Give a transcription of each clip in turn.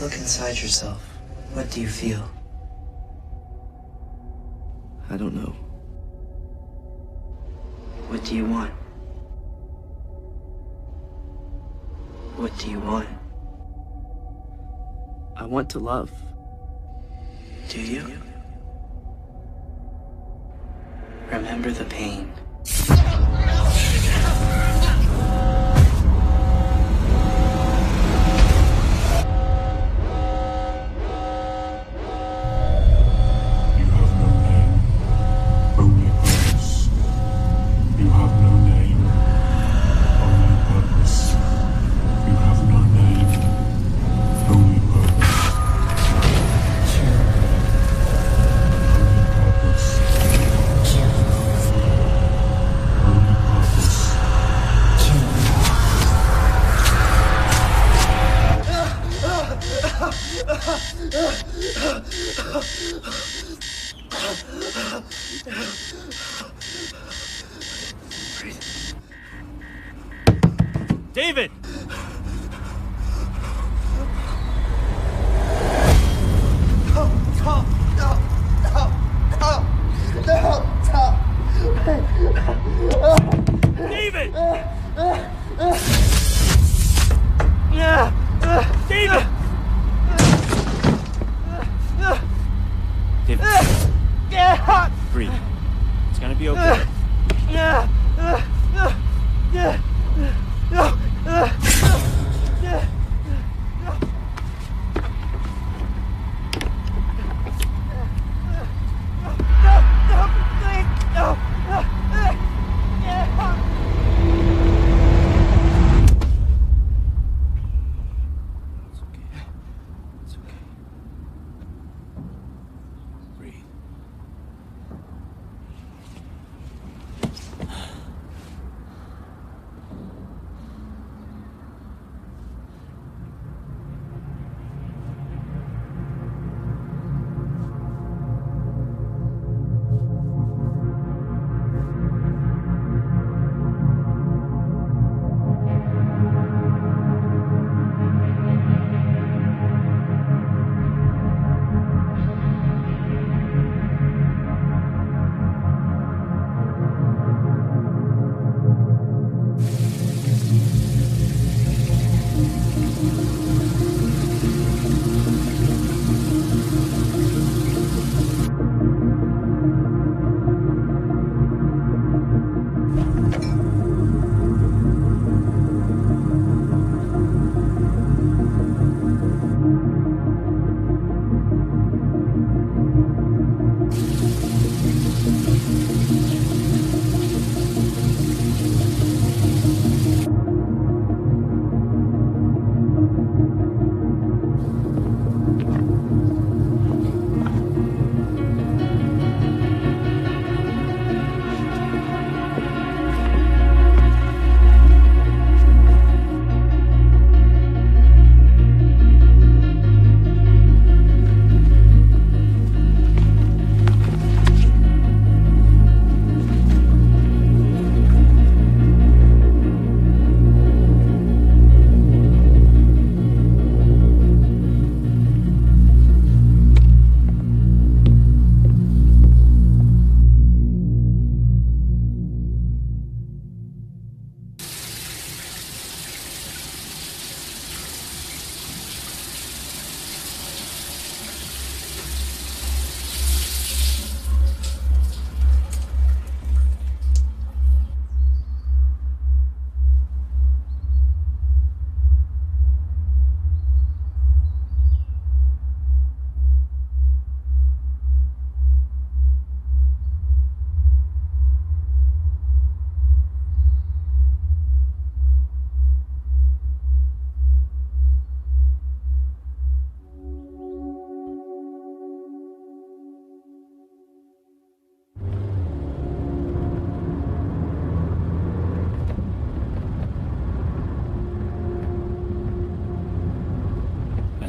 Look inside yourself. What do you feel? I don't know. What do you want? What do you want? I want to love. Do you? Remember the pain. David! David! David! David, breathe. It's gonna be okay.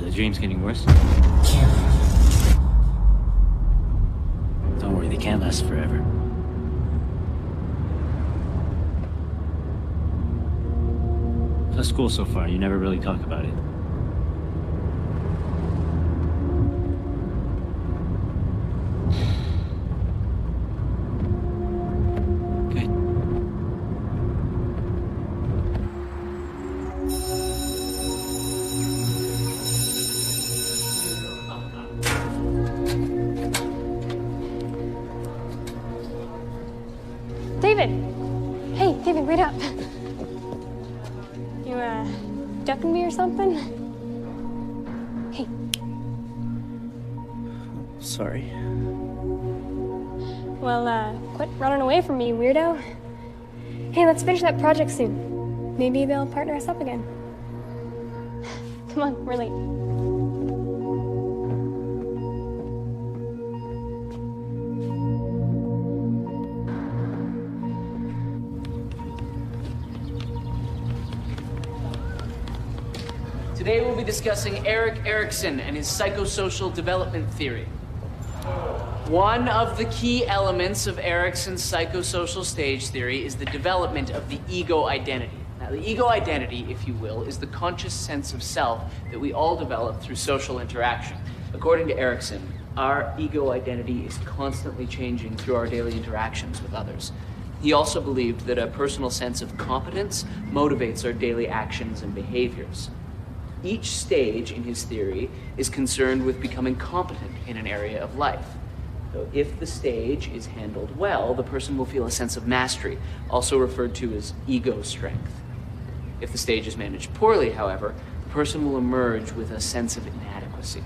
The dream's getting worse. Don't worry, they can't last forever. How's school so far? You never really talk about it. ducking me or something? Hey. Sorry. Well, quit running away from me, weirdo. Hey, let's finish that project soon. Maybe they'll partner us up again. Come on, we're late. Today we'll be discussing Erik Erikson and his psychosocial development theory. One of the key elements of Erikson's psychosocial stage theory is the development of the ego identity. Now, the ego identity, if you will, is the conscious sense of self that we all develop through social interaction. According to Erikson, our ego identity is constantly changing through our daily interactions with others. He also believed that a personal sense of competence motivates our daily actions and behaviors. Each stage in his theory is concerned with becoming competent in an area of life. So if the stage is handled well, the person will feel a sense of mastery, also referred to as ego strength. If the stage is managed poorly, however, the person will emerge with a sense of inadequacy.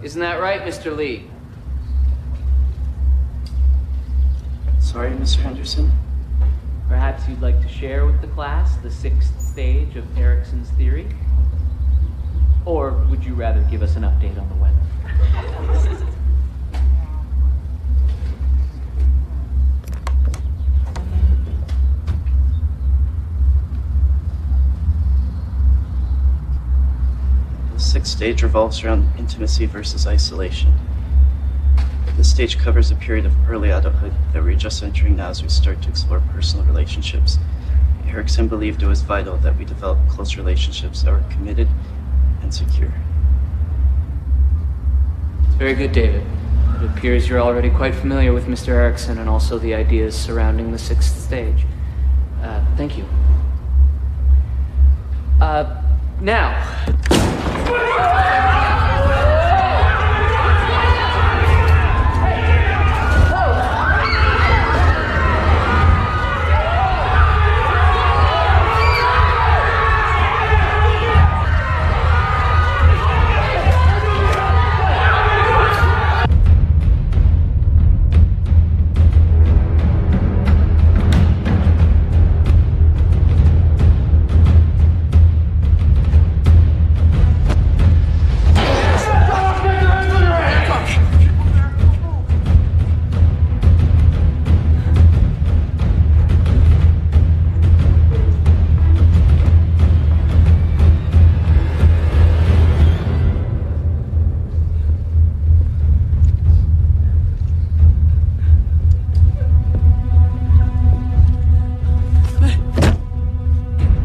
Isn't that right, Mr. Lee? Sorry, Mr. Henderson. Perhaps you'd like to share with the class the 6th stage of Erikson's theory? Or would you rather give us an update on the weather? The 6th stage revolves around intimacy versus isolation. This stage covers a period of early adulthood that we're just entering now as we start to explore personal relationships. Erikson believed it was vital that we develop close relationships that were committed and secure. Very good, David. It appears you're already quite familiar with Mr. Erikson and also the ideas surrounding the 6th stage. Thank you. Now.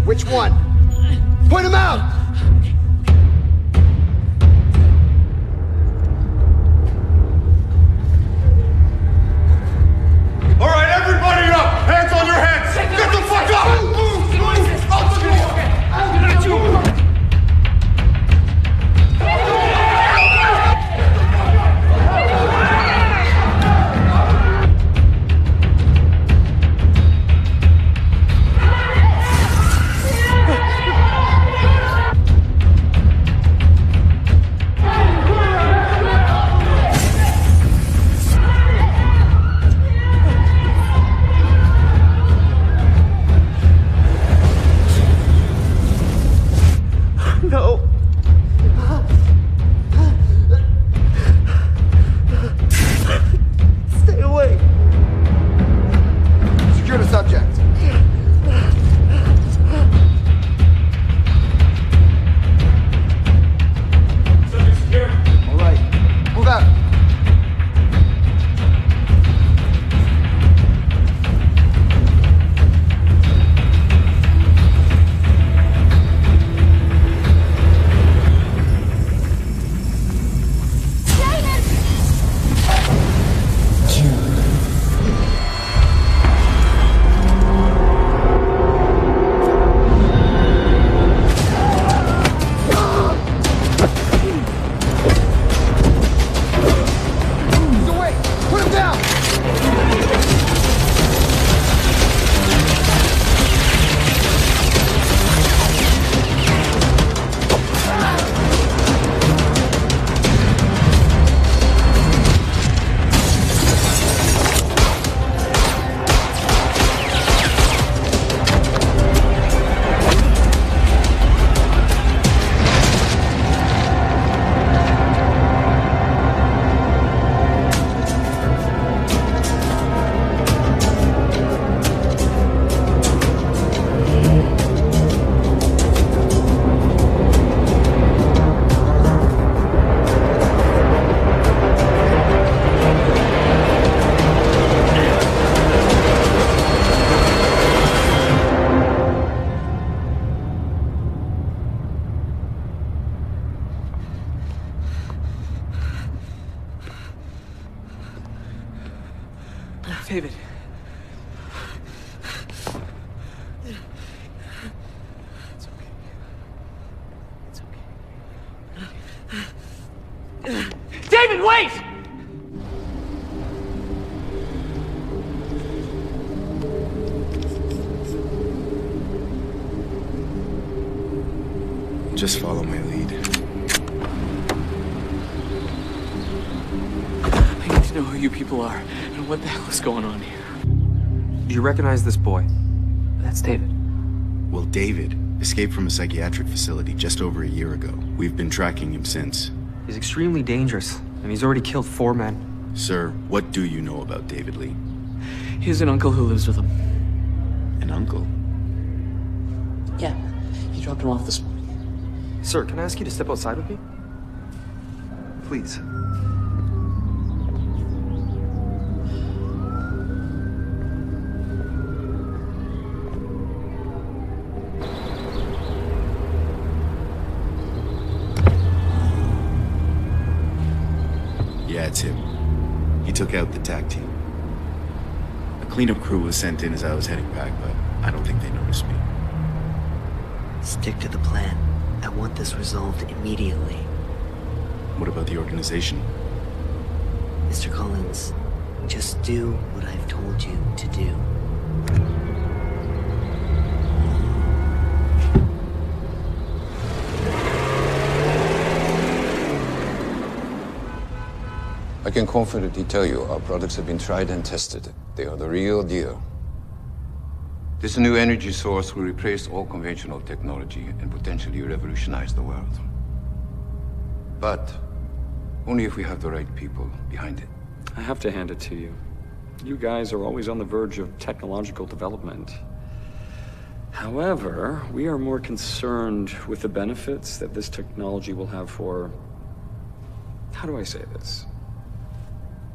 Which one? Point him out! All right, everybody up! Hands on your heads! Get the fuck up! Out the door! wait! Just follow my lead. I need to know who you people are and what the hell is going on here. Do you recognize this boy? That's David. Well, David escaped from a psychiatric facility just over a year ago. We've been tracking him since. He's extremely dangerous, and he's already killed 4 men. Sir, what do you know about David Lee? He has an uncle who lives with him. An uncle? Yeah, he dropped him off this morning. Sir, can I ask you to step outside with me? Please. Yeah, it's him. He took out the tag team. A cleanup crew was sent in as I was heading back, but I don't think they noticed me. Stick to the plan. I want this resolved immediately. What about the organization? Mr. Collins, just do what I've told you to do. I can confidently tell you our products have been tried and tested. They are the real deal. This new energy source will replace all conventional technology and potentially revolutionize the world. But only if we have the right people behind it. I have to hand it to you. You guys are always on the verge of technological development. However, we are more concerned with the benefits that this technology will have for... how do I say this?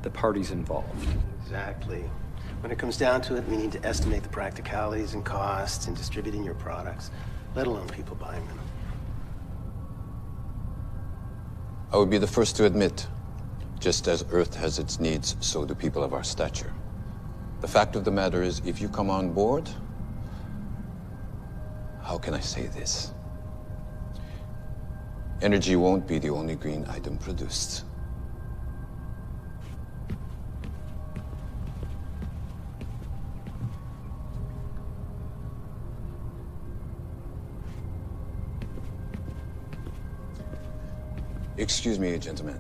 The parties involved. Exactly. When it comes down to it, we need to estimate the practicalities and costs in distributing your products, let alone people buying them. I would be the first to admit, just as Earth has its needs, so do people of our stature. The fact of the matter is, if you come on board, how can I say this? Energy won't be the only green item produced. Excuse me, gentlemen.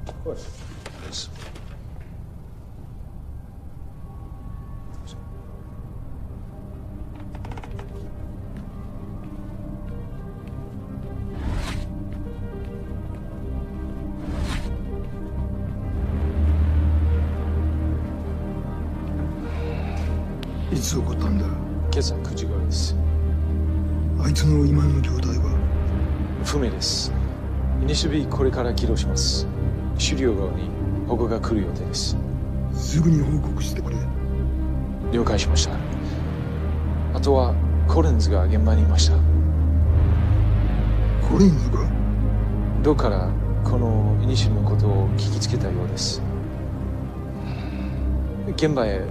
Of course. Please.いつ起こったんだ。今朝9時頃です。あいつの今の状態は不明です。イニシビこれから起動します。狩猟側に保護が来る予定です。すぐに報告してくれ。了解しました。あとはコレンズが現場にいました。コレンズが？どうからこのイニシルのことを聞きつけたようです。現場へ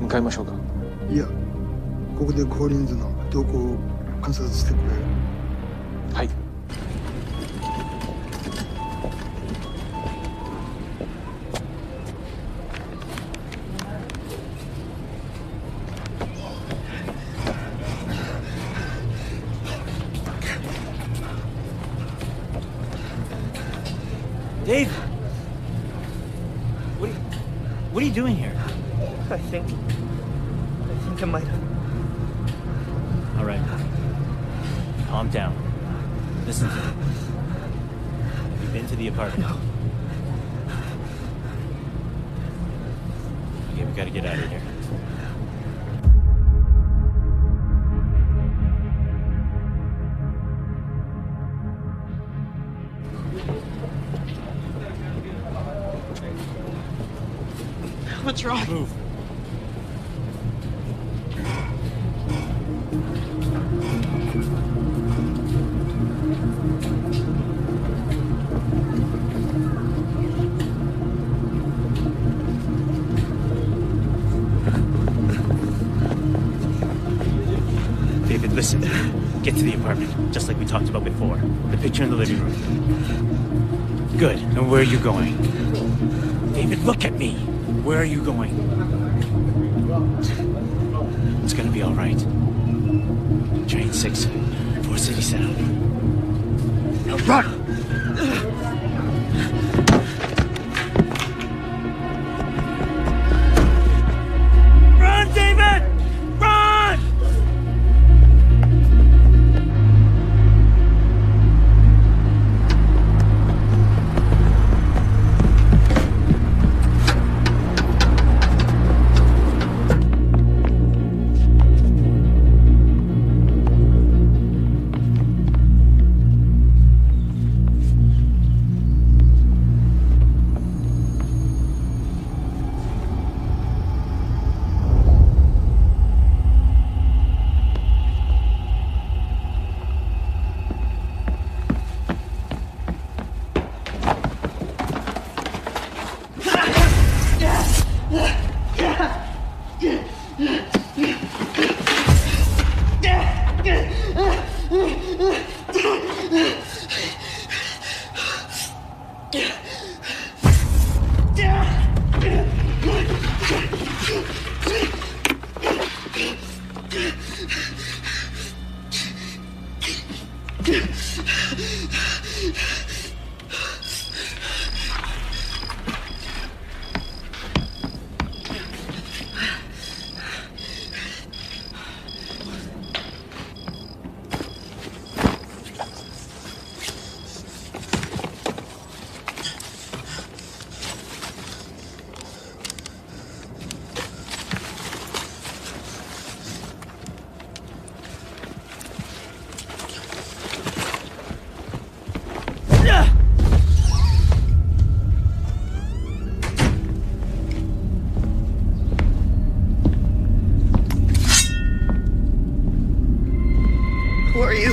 向かいましょうか。いや、ここでコリンズの動向を観察してくれ。はい。Dave! What are you doing here? I think I might have. All right. Calm down. Listen to me. Have you been to the apartment? No. Okay, we gotta get out of here. What's wrong? Move. David, listen. Get to the apartment, just like we talked about before. The picture in the living room. Good. And where are you going? David, look at me. Where are you going? It's gonna be all right. Train 6, 4 City Sound. Now run! Run, David! Run! Who are you?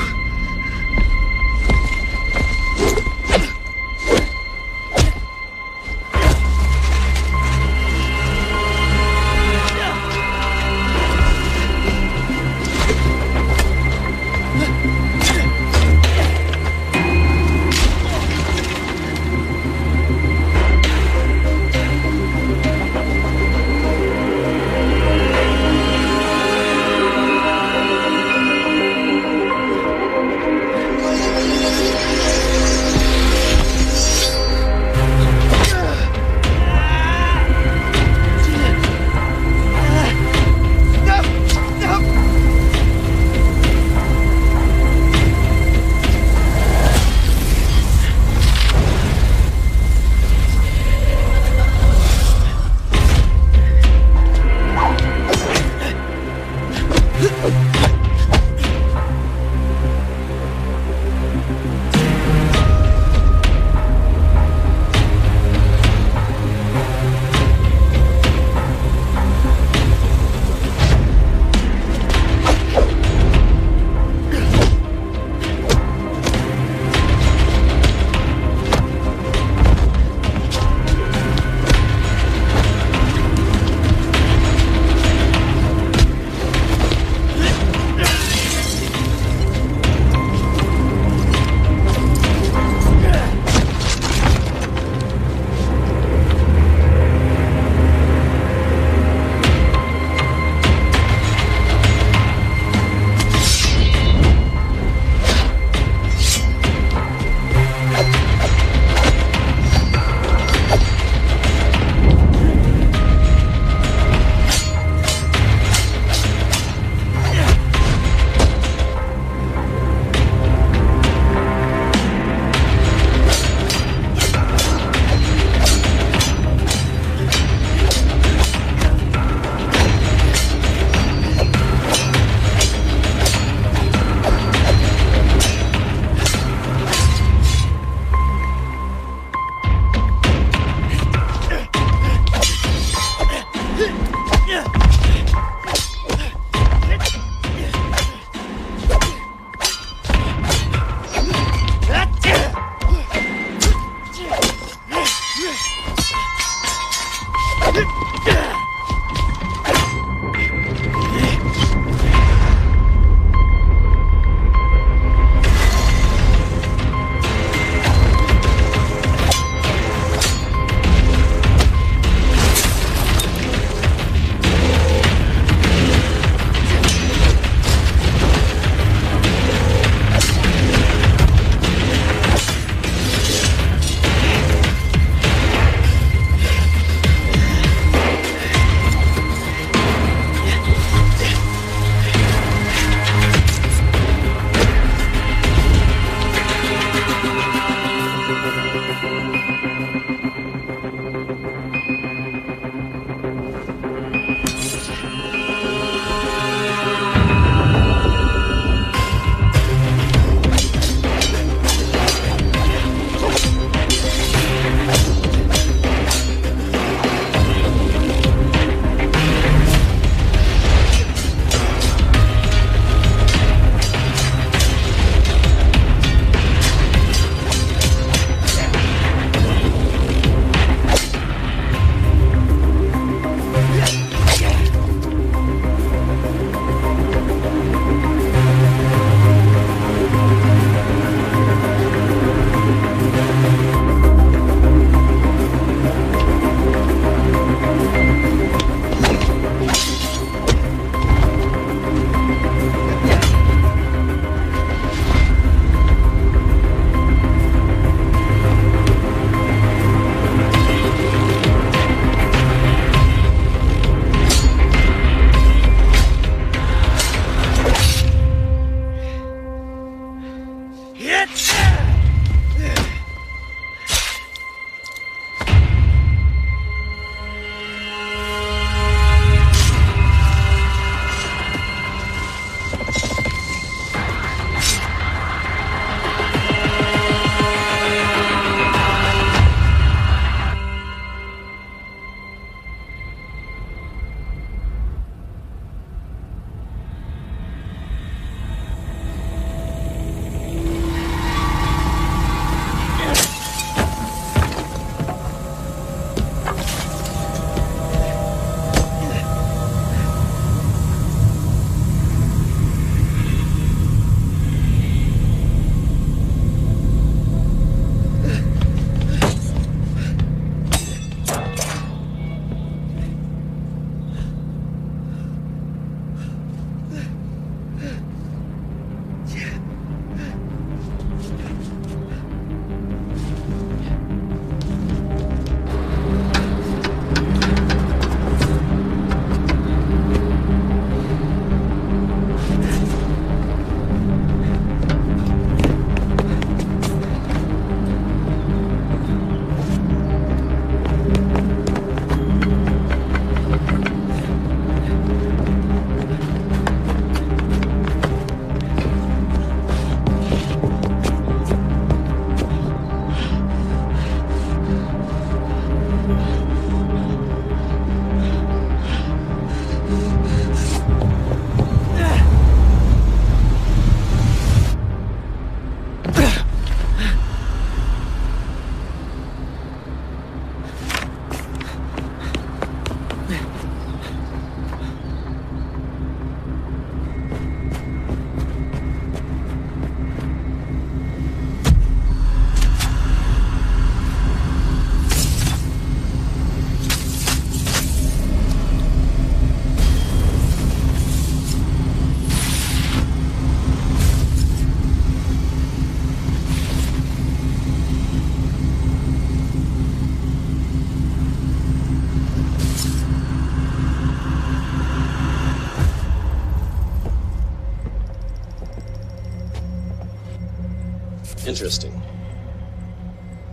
Interesting.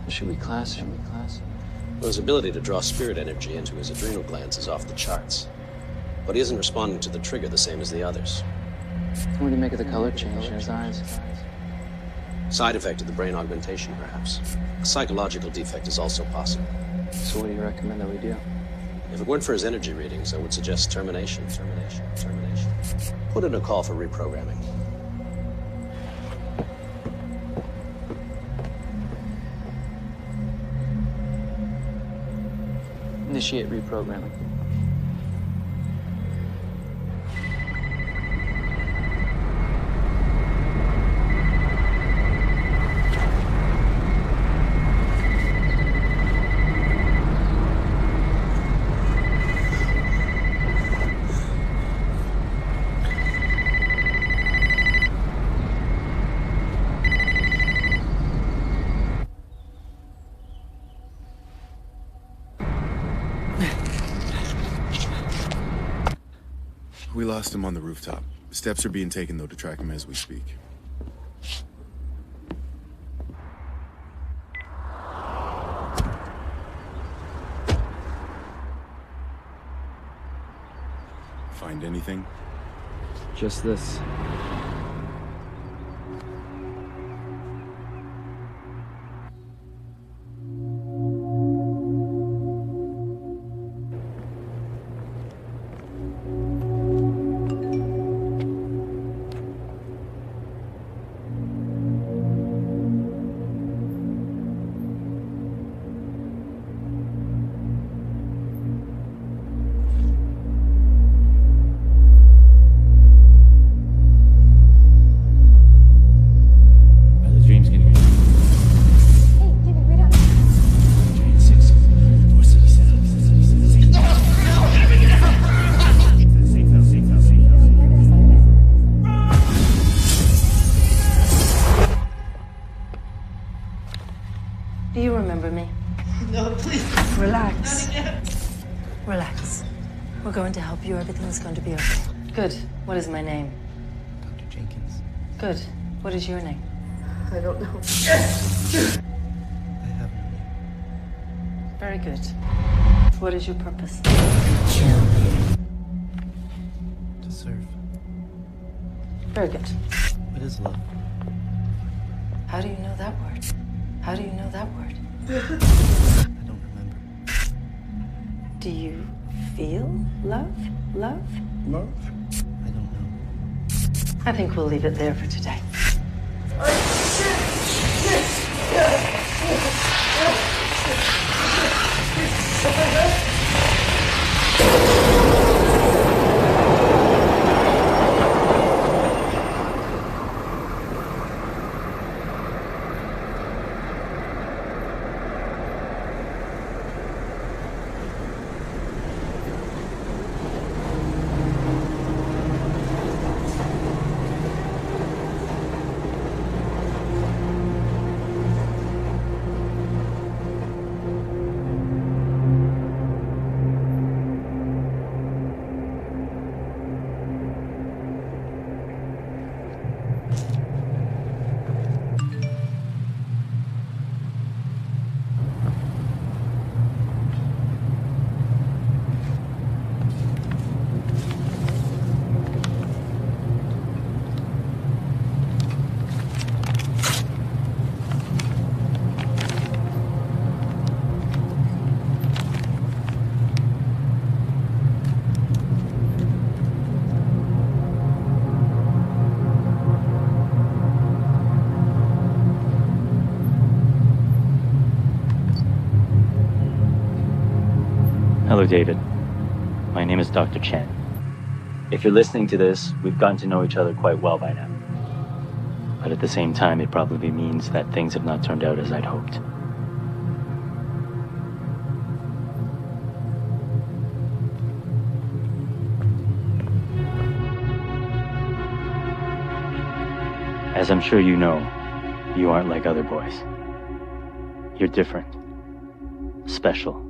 Should we class him? Well, his ability to draw spirit energy into his adrenal glands is off the charts. But he isn't responding to the trigger the same as the others. What do you make of the color change in his eyes? Side effect of the brain augmentation, perhaps. A psychological defect is also possible. So what do you recommend that we do? If it weren't for his energy readings, I would suggest termination. Put in a call for reprogramming. Initiate reprogramming. We lost him on the rooftop. Steps are being taken, though, to track him as we speak. Find anything? Just this. Do you remember me? No, please. Relax. Relax. We're going to help you. Everything's going to be okay. Good. What is my name? Dr. Jenkins. Good. What is your name? I don't know. I have no name. Very good. What is your purpose? To serve. Very good. What is love? How do you know that word? How do you know that word? I don't remember. Do you feel love? Love? Love? I don't know. I think we'll leave it there for today. Hello, David. My name is Dr. Chen. If you're listening to this, we've gotten to know each other quite well by now. But at the same time, it probably means that things have not turned out as I'd hoped. As I'm sure you know, you aren't like other boys. You're different. Special.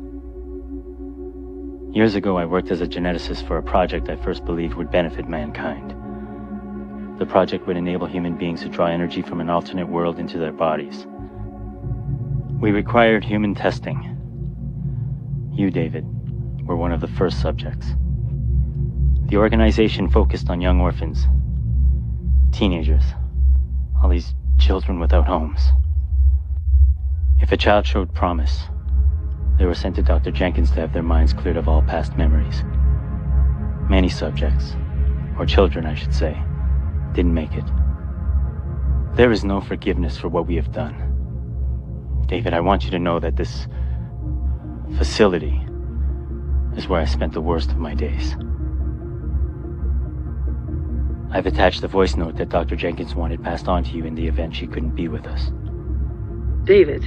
Years ago, I worked as a geneticist for a project I first believed would benefit mankind. The project would enable human beings to draw energy from an alternate world into their bodies. We required human testing. You, David, were one of the first subjects. The organization focused on young orphans, teenagers, all these children without homes. If a child showed promise, they were sent to Dr. Jenkins to have their minds cleared of all past memories. Many subjects, or children I should say, didn't make it. There is no forgiveness for what we have done. David, I want you to know that this facility is where I spent the worst of my days. I've attached the voice note that Dr. Jenkins wanted passed on to you in the event she couldn't be with us. David,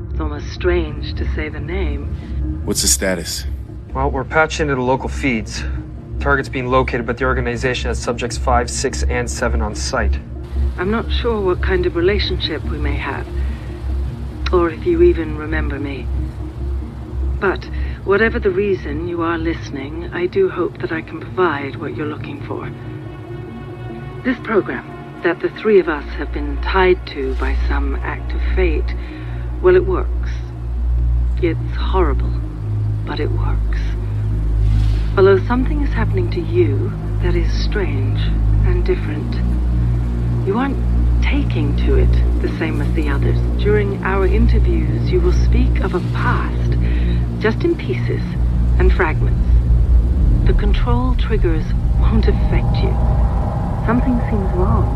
it's almost strange to say the name. What's the status? Well, we're patched into the local feeds. Target's being located, but the organization has subjects 5, 6, and 7 on site. I'm not sure what kind of relationship we may have, or if you even remember me. But whatever the reason you are listening, I do hope that I can provide what you're looking for. This program that the three of us have been tied to by some act of fate, well, it works. It's horrible, but it works. Although something is happening to you that is strange and different. You aren't taking to it the same as the others. During our interviews, you will speak of a past, just in pieces and fragments. The control triggers won't affect you. Something seems wrong.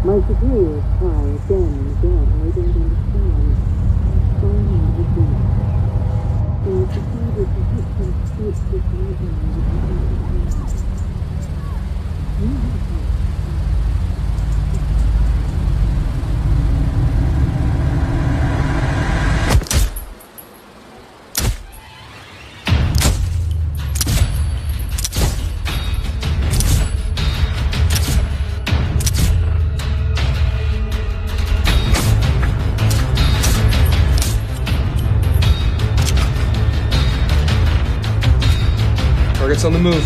My superiors try again and again. I don't understand. Target's on the move.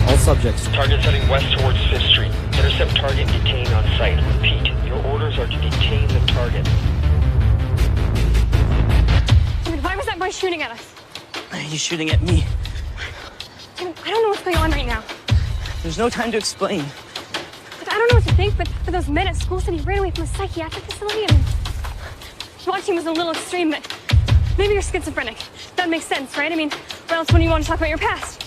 All subjects. Target's heading west towards 5th Street. Intercept target, detain on site. Repeat, your orders are to detain the target. David, why was that boy shooting at us? He's shooting at me. David, I don't know what's going on right now. There's no time to explain. Look, I don't know what to think, but for those men at school said he ran away from a psychiatric facility. I mean, watching was a little extreme, but maybe you're schizophrenic. That makes sense, right? I mean, what else would you want to talk about your past?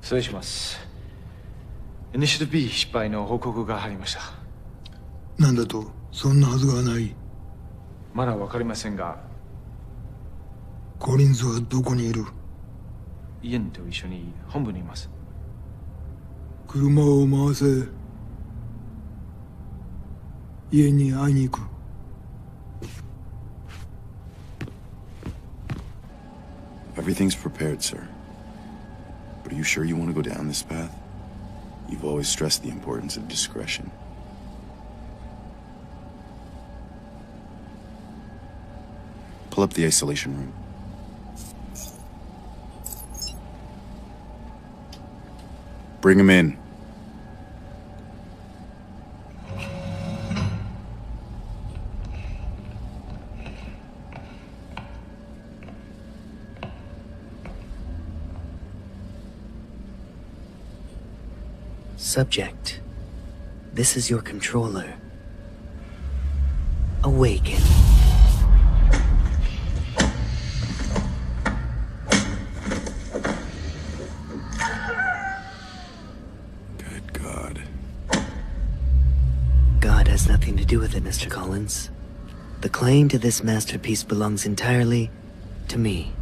失礼します。イニシアティブ B 失敗の報告が入りました。なんだと？そんなはずがない。まだわかりませんが、コリンズはどこにいる？イエンと一緒に本部にいます。車を回せ。家に会いに行く。Everything's prepared, sir. But are you sure you want to go down this path? You've always stressed the importance of discretion. Pull up the isolation room. Bring him in. Subject, this is your controller. Awaken. Good God. has nothing to do with it, Mr. Collins. The claim to this masterpiece belongs entirely to me.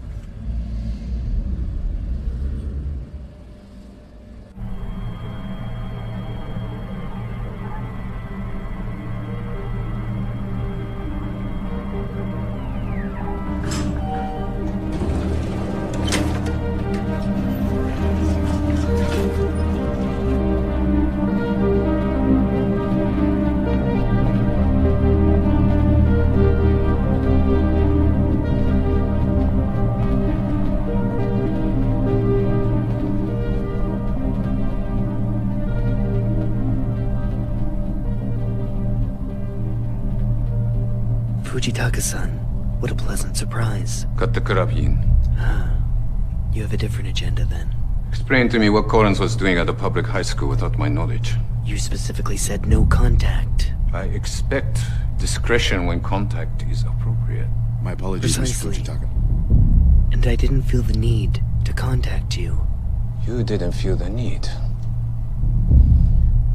Fujitaka-san, what a pleasant surprise. Cut the carabine. You have a different agenda then. Explain to me what Collins was doing at a public high school without my knowledge. You specifically said no contact. I expect discretion when contact is appropriate. My apologies, Precisely. Mr. Fujitaka. And I didn't feel the need to contact you. You didn't feel the need.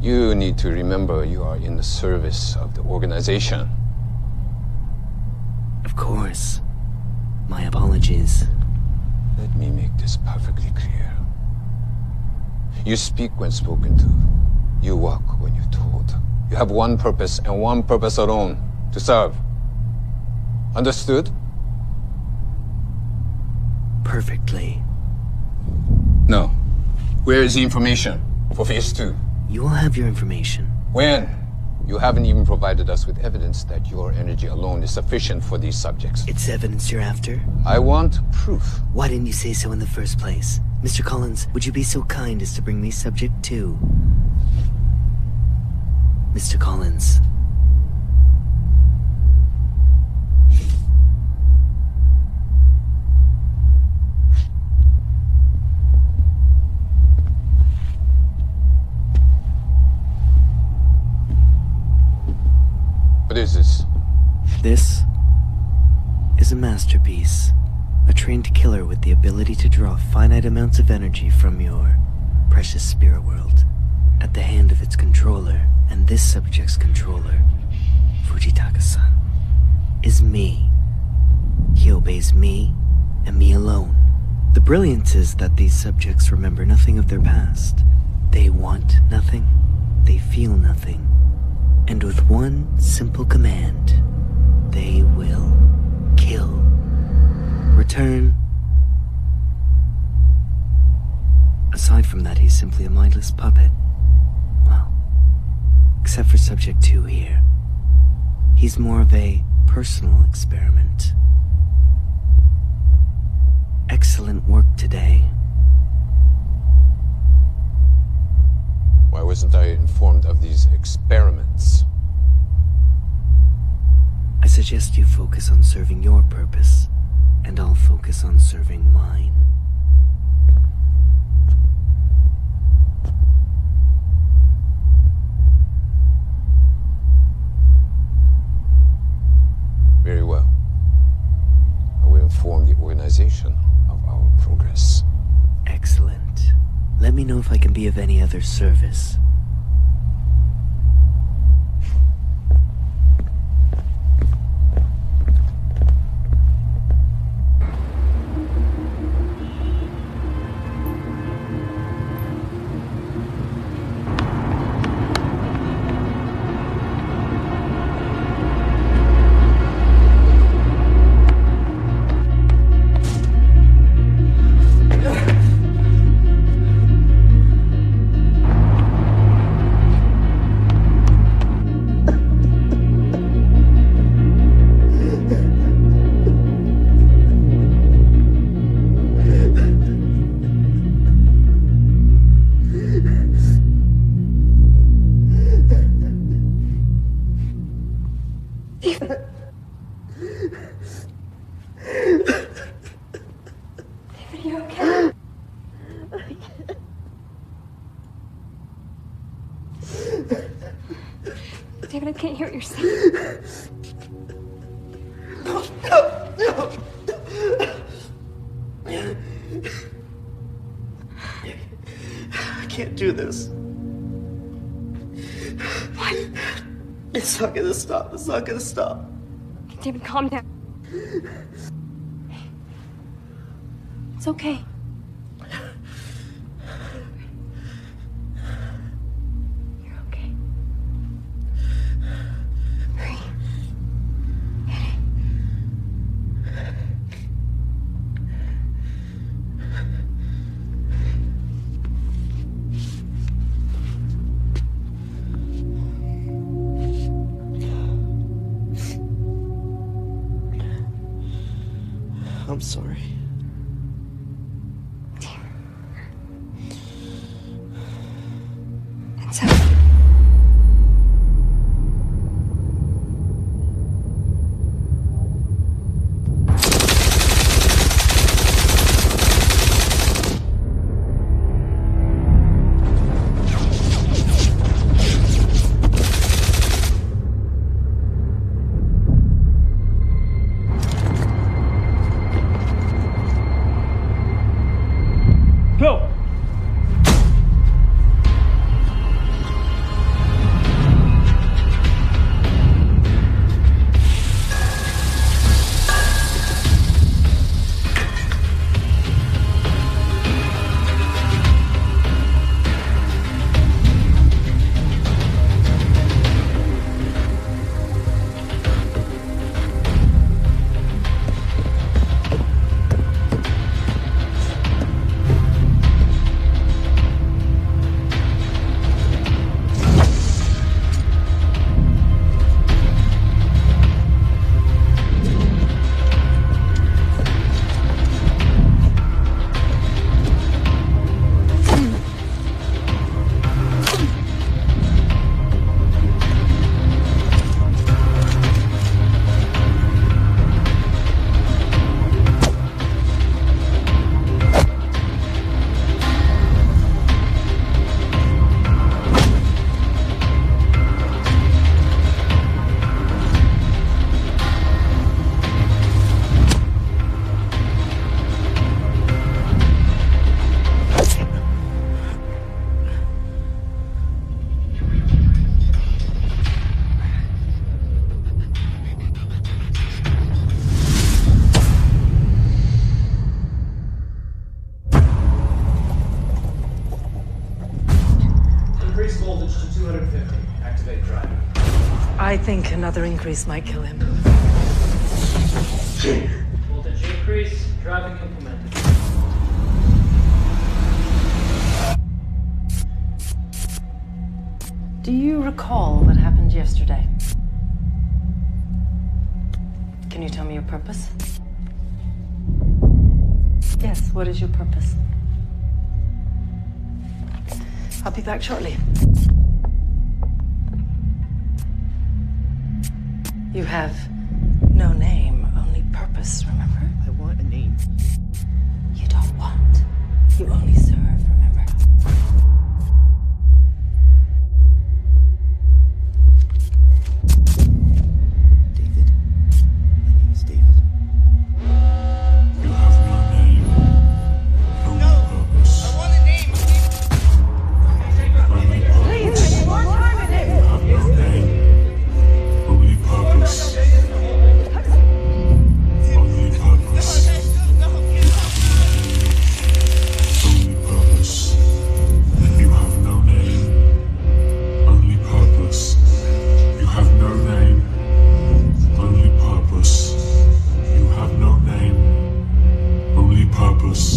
You need to remember you are in the service of the organization. Of course. My apologies. Let me make this perfectly clear. You speak when spoken to. You walk when you're told. You have one purpose and one purpose alone: to serve. Understood? Perfectly. No. Where is the information for Phase 2? You will have your information. When? You haven't even provided us with evidence that your energy alone is sufficient for these subjects. It's evidence you're after? I want proof. Why didn't you say so in the first place? Mr. Collins, would you be so kind as to bring me subject 2? Mr. Collins. What is this? This is a masterpiece. A trained killer with the ability to draw finite amounts of energy from your precious spirit world at the hand of its controller. And this subject's controller, Fujitaka-san, is me. He obeys me and me alone. The brilliance is that these subjects remember nothing of their past. They want nothing. They feel nothing. And with one simple command, they will kill. Return. Aside from that, he's simply a mindless puppet. Well, except for Subject 2 here. He's more of a personal experiment. Excellent work today. Why wasn't I informed of these experiments? I suggest you focus on serving your purpose, and I'll focus on serving mine. Very well. I will inform the organization of our progress. Excellent. Let me know if I can be of any other service. David, I can't hear what you're saying. I can't do this. What? It's not gonna stop. It's not gonna stop. David, calm down. It's okay. You're okay. Breathe. I'm sorry. It's okay. Go! Increase voltage to 250. Activate drive. I think another increase might kill him. Voltage increase. Driving implemented. Do you recall what happened yesterday? Can you tell me your purpose? Yes, what is your purpose? I'll be back shortly. You have no name, only purpose, remember? I want a name. You don't want. You only serve, remember? David. My name is David. You have no name. No purpose. I want a name. Please, more time with him. You have no name. Only purpose. Only purpose. Only purpose. You have no name. Only purpose. You have no name. Only purpose. You have no name. Only purpose.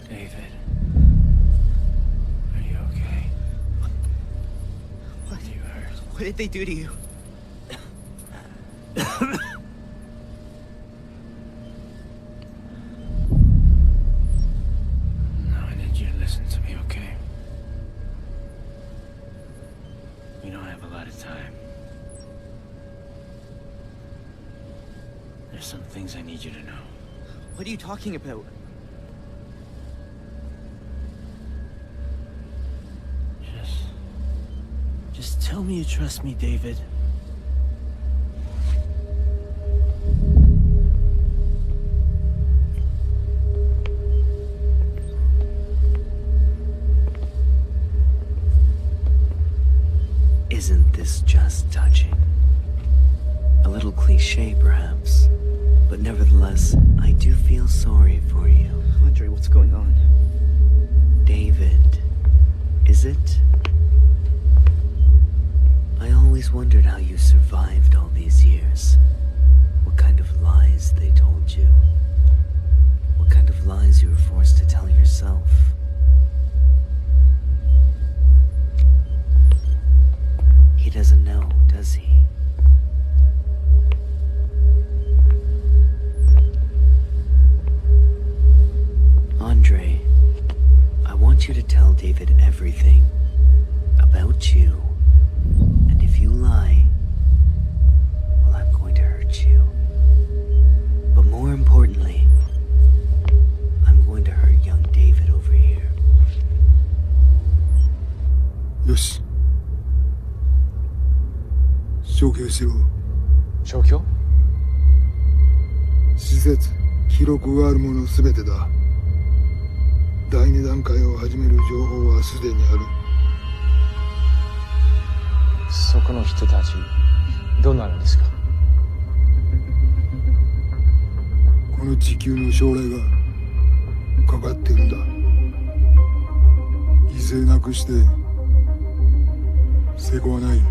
David. Are you okay? What? You hurt? What did they do to you? No, I need you to listen to me, okay? We don't have a lot of time. There's some things I need you to know. What are you talking about? Just tell me you trust me, David. Isn't this just touching? A little cliche, perhaps, but nevertheless, I do feel sorry for you. Andre, what's going on? David, is it? I always wondered how you survived all these years. What kind of lies they told you. What kind of lies you were forced to tell yourself. He doesn't know, does he? Andre, I want you to tell David everything about you. And if you lie, well, I'm going to hurt you. But more importantly, I'm going to hurt young David over here. よし。消去しろ。消去？施設、記録があるものすべてだ。第二段階を始める情報はすでにある。そこの人たち、どうなるんですか？この地球の将来がかかってるんだ。犠牲なくして成功はない。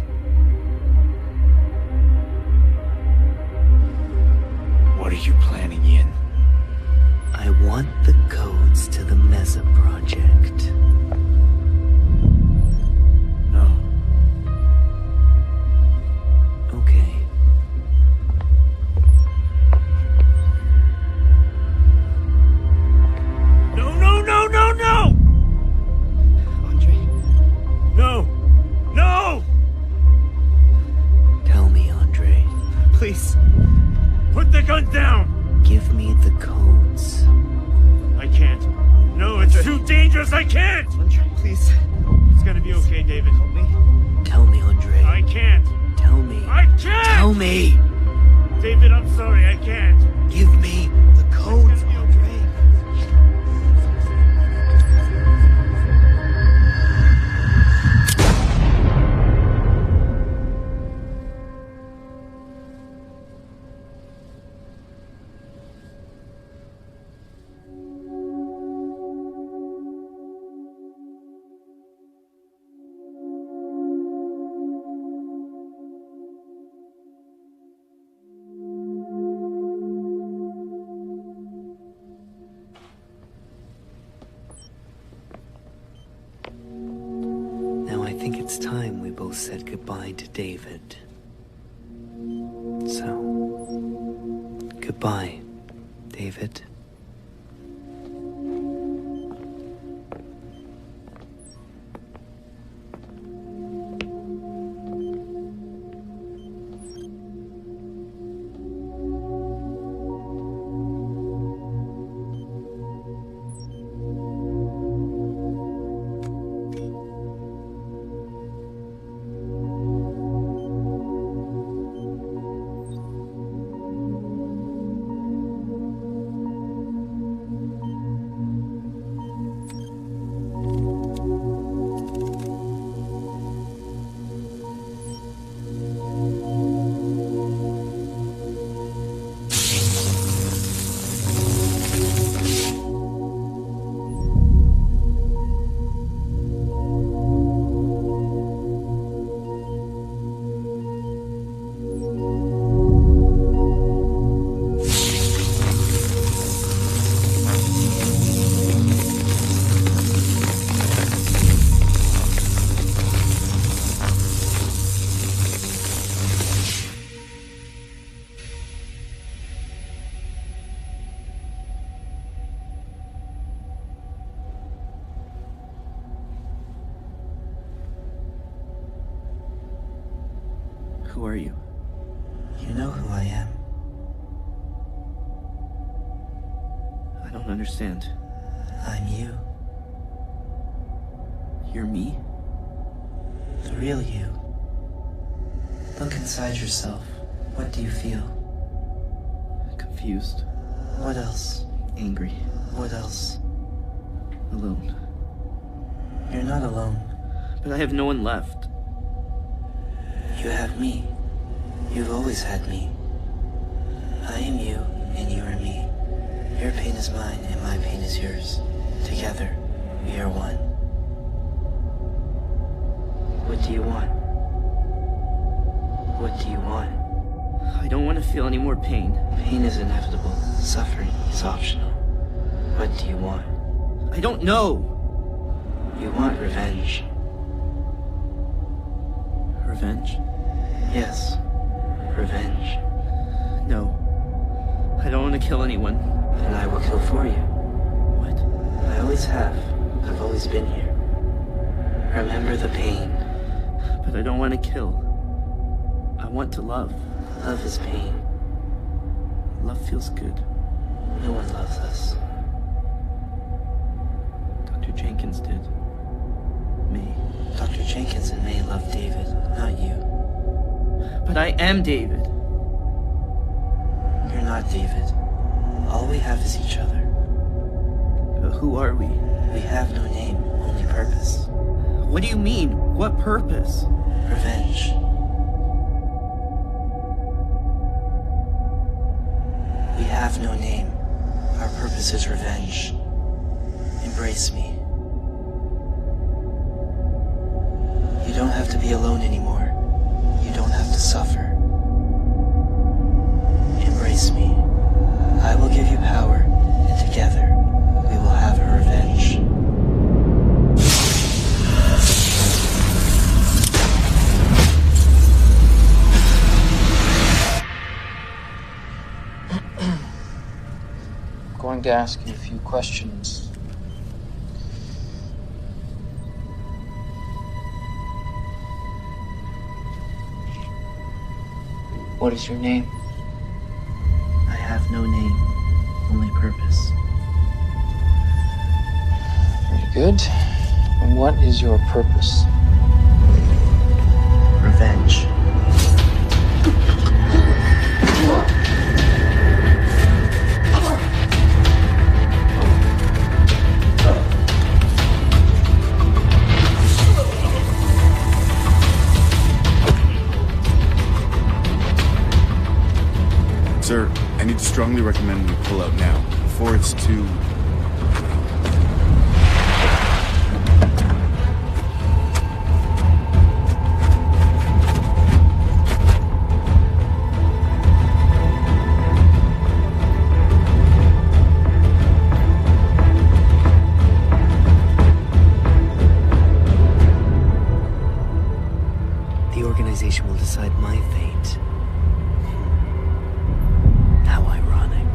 What are you planning, Yin? I want the codes to the Mesa project. No. Okay. No, no, no, no, no! Andre. No! No! Tell me, Andre. Please. Put the gun down! Give me the codes. I can't. No, it's too dangerous, I can't! Andre, please. It's gonna be okay, David. Help me. Tell me, Andre. I can't. Tell me. I can't! Tell me! David, I'm sorry, I can't. Give me the codes, Andre. I think it's time we both said goodbye to David. So, goodbye, David. Who are you? You know who I am. don't understand. I'm you. You're me? The real you. Look inside yourself. What do you feel? Confused. What else? Angry. What else? Alone. You're not alone. But I have no one left. You have me. You've always had me. I am you, and you are me. Your pain is mine, and my pain is yours. Together, we are one. What do you want? What do you want? I don't want to feel any more pain. Pain is inevitable. Suffering is optional. What do you want? I don't know. You want revenge. Revenge? Yes. Revenge. No. I don't want to kill anyone. Then I will kill for you. What? I always have. I've always been here. Remember the pain. But I don't want to kill. I want to love. Love is pain. Love feels good. No one loves us. Dr. Jenkins did. May. Dr. Jenkins and May love David, not you. But I am David. You're not David. All we have is each other. Who are we? We have no name, only purpose. What do you mean? What purpose? Revenge. We have no name. Our purpose is revenge. Embrace me. You don't have to be alone anymore. You don't have to suffer. Embrace me. I will give you power, and together, we will have a revenge. I'm going to ask you a few questions. What is your name? I have no name, only purpose. Very good. And what is your purpose? Revenge. Sir, I need to strongly recommend we pull out now, before it's too... The organization will decide my fate. How ironic.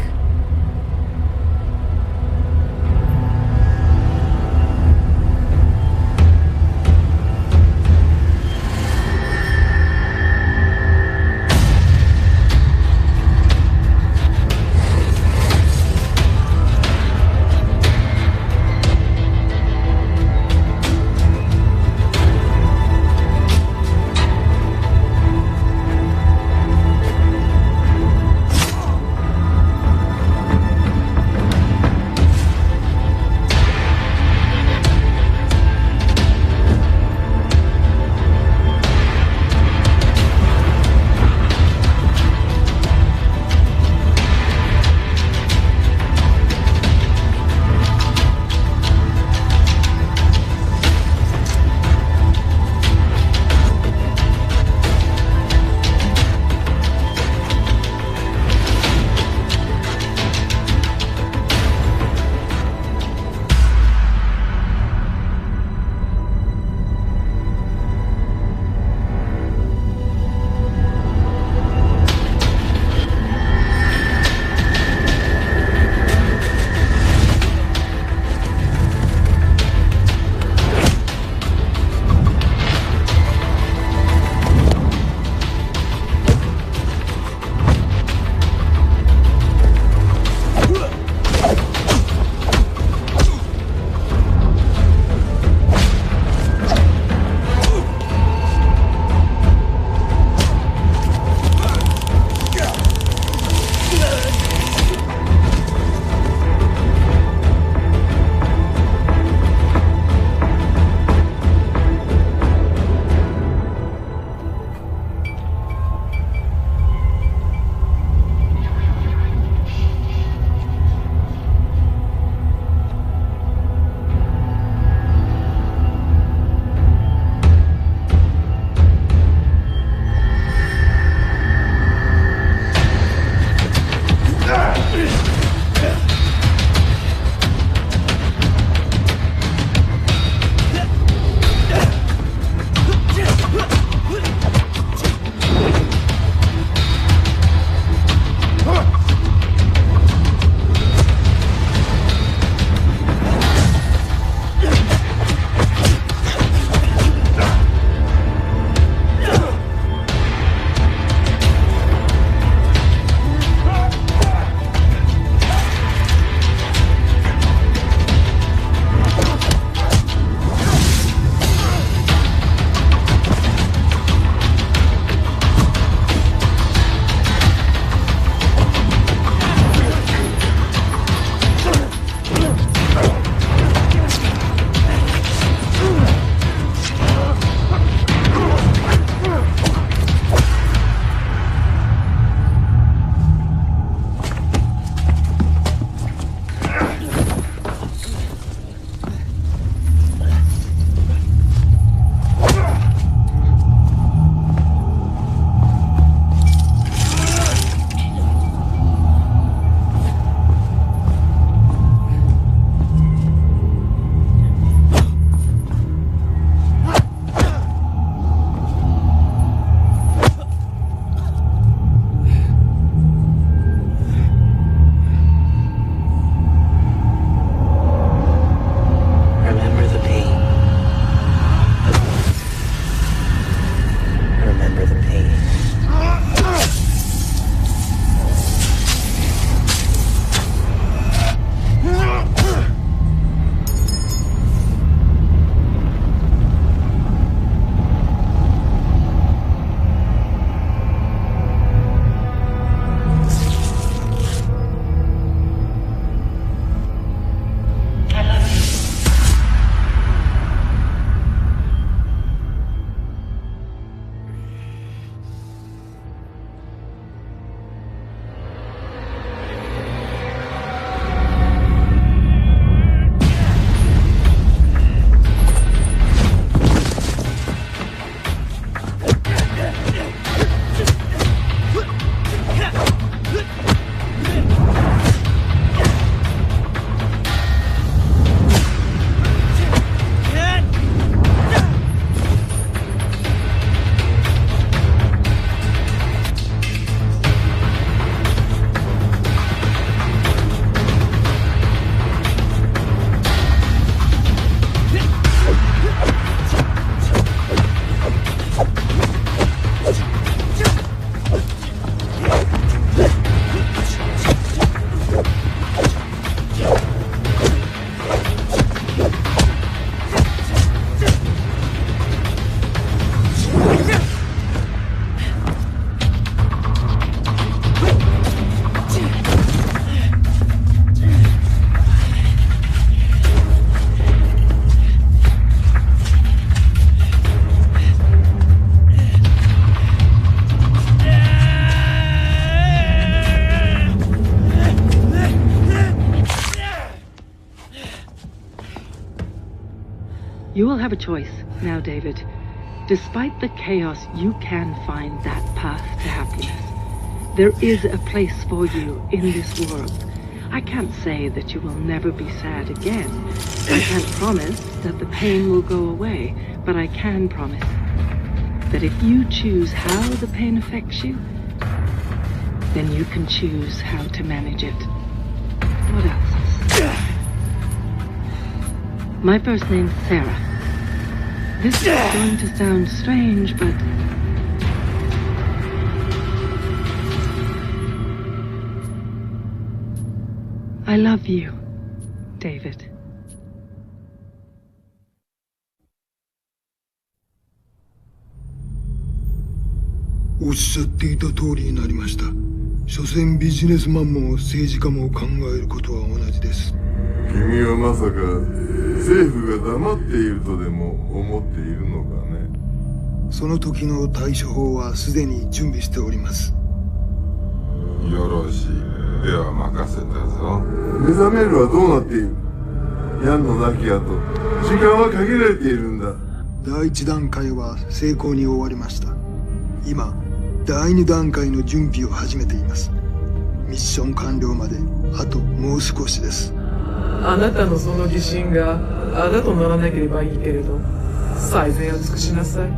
You will have a choice now, David. Despite the chaos, you can find that path to happiness. There is a place for you in this world. I can't say that you will never be sad again. I can't promise that the pain will go away, but I can promise that if you choose how the pain affects you, then you can choose how to manage it. What else? My first name's Sarah. This is going to sound strange, but I love you, David. おっしゃっていた通りになりました。所詮ビジネスマンも政治家も考えることは同じです。君はまさか政府が黙っているとでも思っているのかね。その時の対処法はすでに準備しております。よろしい。では任せたぞ。目覚めるはどうなっている？ヤンの亡き後、時間は限られているんだ。第一段階は成功に終わりました。今、第二段階の準備を始めています。ミッション完了まであともう少しです。あなたのその自信があだとならなければいいけれど、最善を尽くしなさい。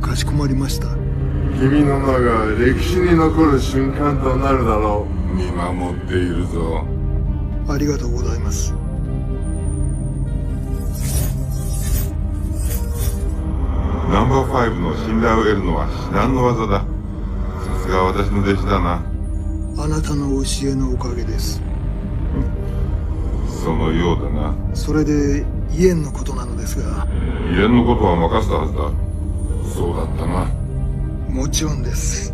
かしこまりました。君の名が歴史に残る瞬間となるだろう。見守っているぞ。ありがとうございます。ナンバー5の信頼を得るのは至難の技だ。さすが私の弟子だな。あなたの教えのおかげです。そのようだな。それでイエンのことなのですが。イエンのことは任せたはずだ。そうだったな。もちろんです。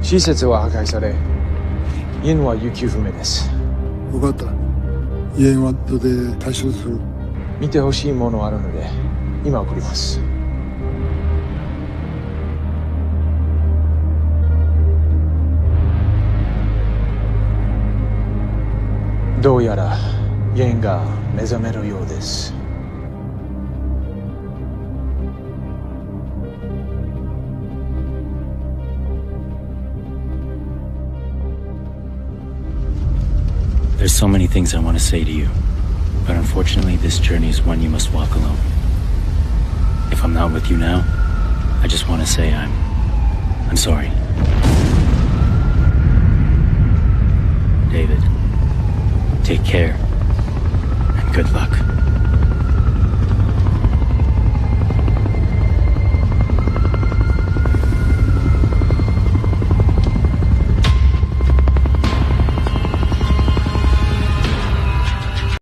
施設は破壊され、イエンは行方不明です。分かった。イエンは後で対処する。見てほしいものあるので、今送ります。どうやらイエンが目覚めるようです。There's so many things I want to say to you, but unfortunately this journey is one you must walk alone. If I'm not with you now, I just want to say I'm sorry. David, take care and good luck.